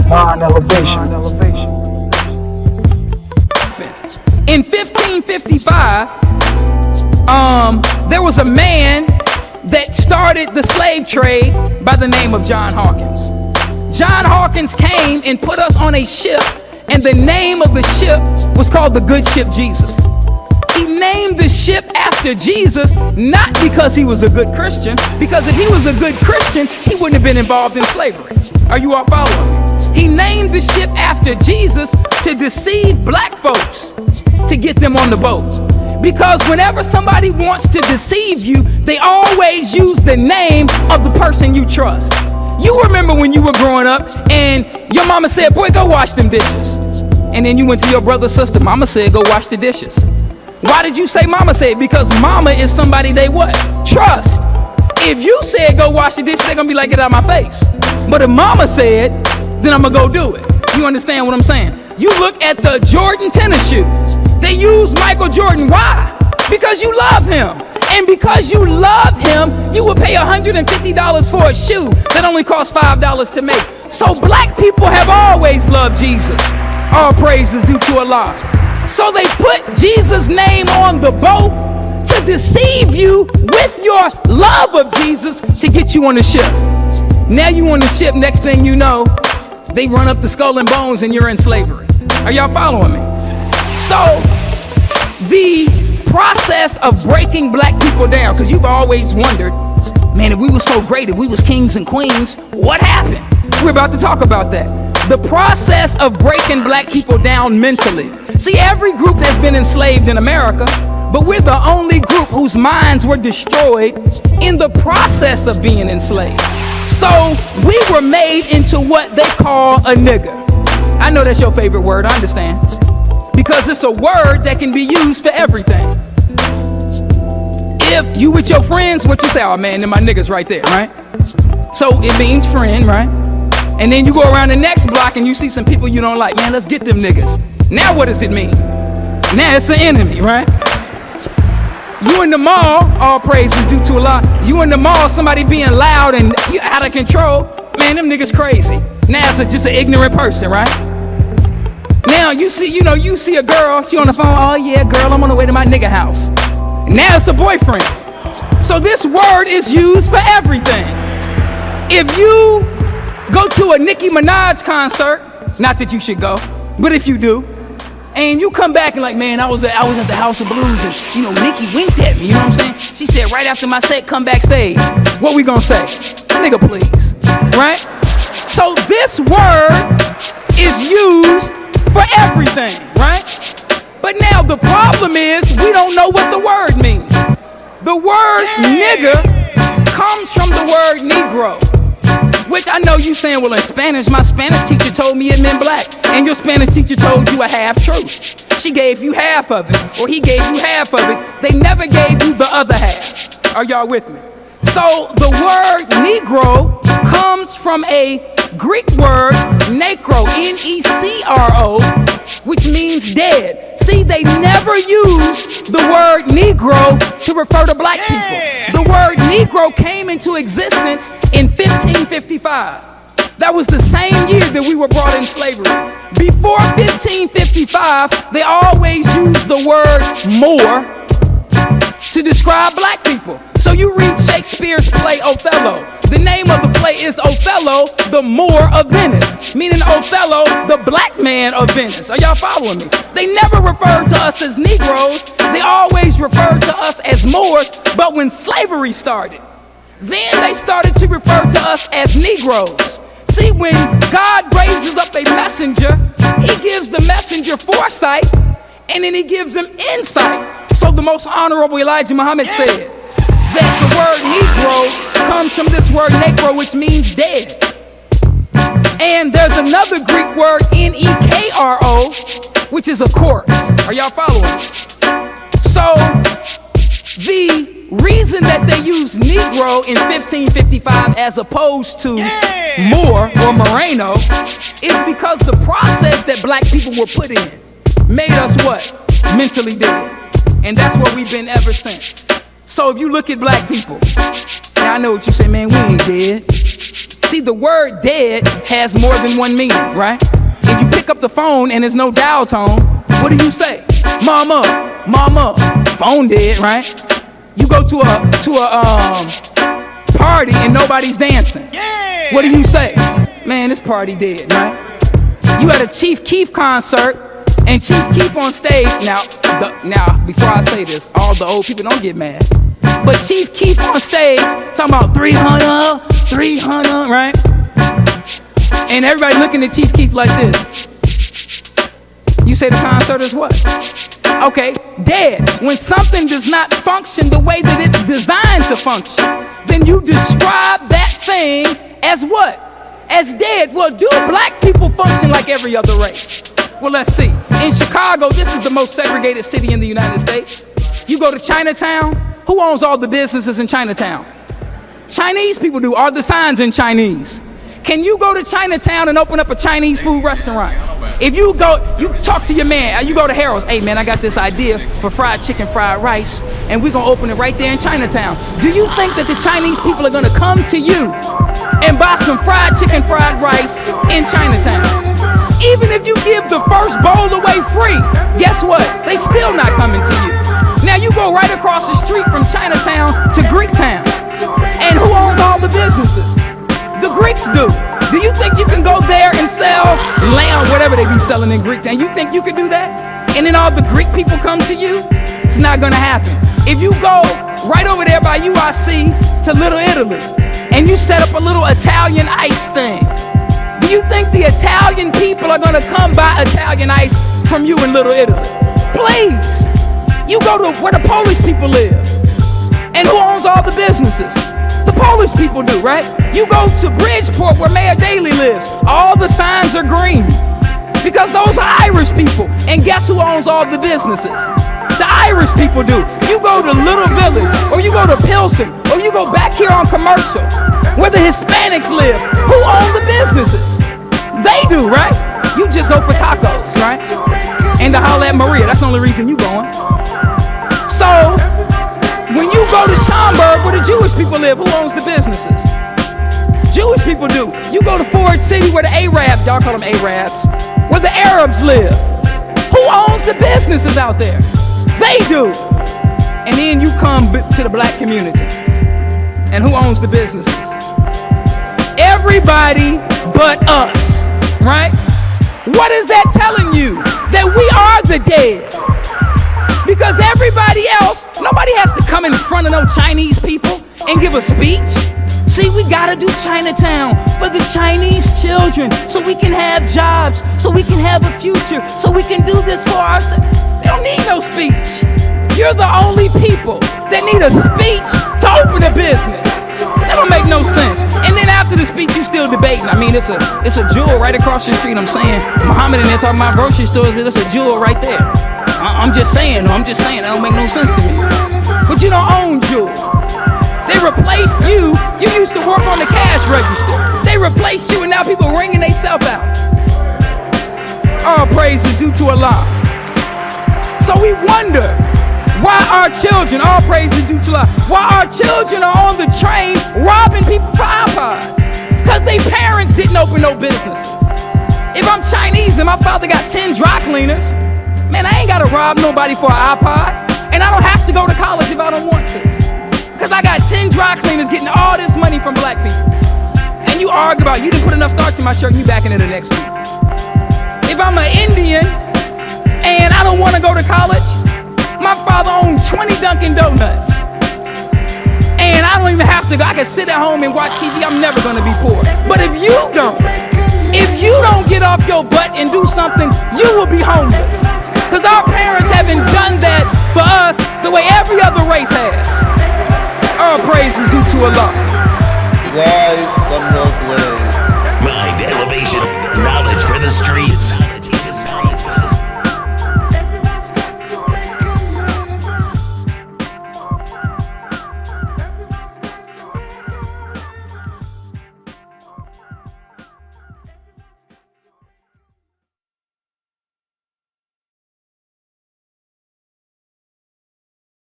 Mind elevation. In 1555, there was a man that started the slave trade by the name of John Hawkins. John Hawkins came and put us on a ship, and the name of the ship was called the Good Ship Jesus. He named the ship after Jesus, not because he was a good Christian, because if he was a good Christian, he wouldn't have been involved in slavery. Are you all following me? He named the ship after Jesus to deceive black folks, to get them on the boat. Because whenever somebody wants to deceive you, they always use the name of the person you trust. You remember when you were growing up and your mama said, boy, go wash them dishes. And then you went to your brother or sister, mama said, go wash the dishes. Why did you say mama said? Because mama is somebody they what? Trust. If you said go wash the dishes, they're gonna be like, get out of my face. But if mama said, then I'm gonna go do it. You understand what I'm saying? You look at the Jordan tennis shoes. They use Michael Jordan. Why? Because you love him. And because you love him, you will pay $150 for a shoe that only costs $5 to make. So black people have always loved Jesus. All praise is due to Allah. So they put Jesus' name on the boat to deceive you with your love of Jesus to get you on the ship. Now you on the ship, next thing you know, they run up the Skull and Bones and you're in slavery. Are y'all following me? So the process of breaking black people down, because you've always wondered, man, if we were so great, if we was kings and queens, what happened? We're about to talk about that. The process of breaking black people down mentally. See, every group has been enslaved in America, but we're the only group whose minds were destroyed in the process of being enslaved. So we were made into what they call a nigger. I know that's your favorite word, I understand. Because it's a word that can be used for everything. If you with your friends, what you say? Oh man, they're my niggas right there, right? So it means friend, right? And then you go around the next block and you see some people you don't like. Man, let's get them niggas. Now what does it mean? Now it's an enemy, right? You in the mall, all praise is due to Allah. You in the mall, somebody being loud and you out of control. Man, them niggas crazy. Now it's just an ignorant person, right? Now you see a girl, she on the phone, oh yeah, girl, I'm on the way to my nigga house. Now it's a boyfriend. So this word is used for everything. If you go to a Nicki Minaj concert, not that you should go, but if you do, and you come back and like, man, I was at the House of Blues and Nicki winked at me, you know what I'm saying? She said right after my set, come backstage. What we gonna say? Nigga, please, right? So this word is used for everything, right? But now the problem is we don't know what the word means. The word nigger comes from the word Negro, which I know you saying, well, in Spanish, my Spanish teacher told me it meant black, and your Spanish teacher told you a half truth. She gave you half of it, or he gave you half of it. They never gave you the other half. Are y'all with me? So the word Negro comes from a Greek word, Necro, Necro, which means dead. See, they never used the word Negro to refer to black people. The word Negro came into existence in 1555. That was the same year that we were brought in slavery. Before 1555, they always used the word Moor to describe black people. So you read Shakespeare's play Othello. The name of the play is Othello, the Moor of Venice, meaning Othello, the black man of Venice. Are y'all following me? They never referred to us as Negroes. They always referred to us as Moors. But when slavery started, then they started to refer to us as Negroes. See, when God raises up a messenger, he gives the messenger foresight, and then he gives him insight. So the most honorable Elijah Muhammad said that the word Negro comes from this word Necro, which means dead. And there's another Greek word, Necro, which is a corpse. Are y'all following? So the reason that they used Negro in 1555 as opposed to Moor or Moreno is because the process that black people were put in made us what? Mentally dead. And that's where we've been ever since. So if you look at black people, now I know what you say, man, we ain't dead. See, See, the word dead has more than one meaning, right? If you pick up the phone and there's no dial tone, what do you say? Mama, mama, phone dead, right? You go to a party and nobody's dancing. Yeah. What do you say? Man, this party dead, right? You at a Chief Keef concert and Chief Keef on stage. Now, before I say this, all the old people don't get mad. But Chief Keef on stage talking about 300, right? And everybody looking at Chief Keef like this. You say the concert is what? Okay, dead. When something does not function the way that it's designed to function, then you describe that thing as what? As dead. Well, do black people function like every other race? Well, let's see. In Chicago, this is the most segregated city in the United States. You go to Chinatown, who owns all the businesses in Chinatown? Chinese people do. Are the signs in Chinese? Can you go to Chinatown and open up a Chinese food restaurant? If you go, you talk to your man, you go to Harold's, hey man, I got this idea for fried chicken, fried rice, and we're gonna open it right there in Chinatown. Do you think that the Chinese people are gonna come to you and buy some fried chicken, fried rice in Chinatown? Even if you give the first bowl away free, guess what? They still not coming to you. Now you go right across the street from Chinatown to Greektown, and who owns all the businesses? The Greeks do. Do you think you can go there and sell lamb, whatever they be selling in Greektown? You think you could do that? And then all the Greek people come to you? It's not gonna happen. If you go right over there by UIC to Little Italy and you set up a little Italian ice thing, do you think the Italian people are gonna come buy Italian ice from you in Little Italy? Please. You go to where the Polish people live. And who owns all the businesses? The Polish people do, right? You go to Bridgeport where Mayor Daley lives. All the signs are green because those are Irish people. And guess who owns all the businesses? The Irish people do. You go to Little Village, or you go to Pilsen, or you go back here on Commercial where the Hispanics live. Who own the businesses? They do, right? You just go for tacos, right? And to holler at Maria. That's the only reason you going. So when you go to Schaumburg, where the Jewish people live, who owns the businesses? Jewish people do. You go to Ford City, where the Arabs, y'all call them Arabs, where the Arabs live. Who owns the businesses out there? They do. And then you come to the black community. And who owns the businesses? Everybody but us, right? What is that telling you? That we are the dead. Because everybody else, nobody has to come in front of no Chinese people and give a speech. See, we gotta do Chinatown for the Chinese children so we can have jobs, so we can have a future, so we can do this for ourselves. They don't need no speech. You're the only people that need a speech to open a business. That don't make no sense. And then after the speech, you still debating. I mean, it's a jewel right across the street. I'm saying, Muhammad and they're talking about grocery stores, but it's a jewel right there. I'm just saying, that don't make no sense to me. But you don't own jewel. They replaced you. You used to work on the cash register. They replaced you, and now people ringing themselves out. All praise is due to Allah. So we wonder why our children, all praise is due to Allah, why our children are on the train robbing people for iPods. Because their parents didn't open no businesses. If I'm Chinese and my father got 10 dry cleaners, man, I ain't gotta rob nobody for an iPod. And I don't have to go to college if I don't want to. Because I got 10 dry cleaners getting all this money from black people. And you argue about, you didn't put enough starch in my shirt and you backing it the next week. If I'm an Indian and I don't want to go to college, my father owned 20 Dunkin' Donuts. And I don't even have to go. I can sit at home and watch TV. I'm never going to be poor. But if you don't get off your butt and do something, you will be homeless. Because our parents haven't done that for us the way every other race has. All praise is due to Allah. Mind elevation, knowledge for the streets.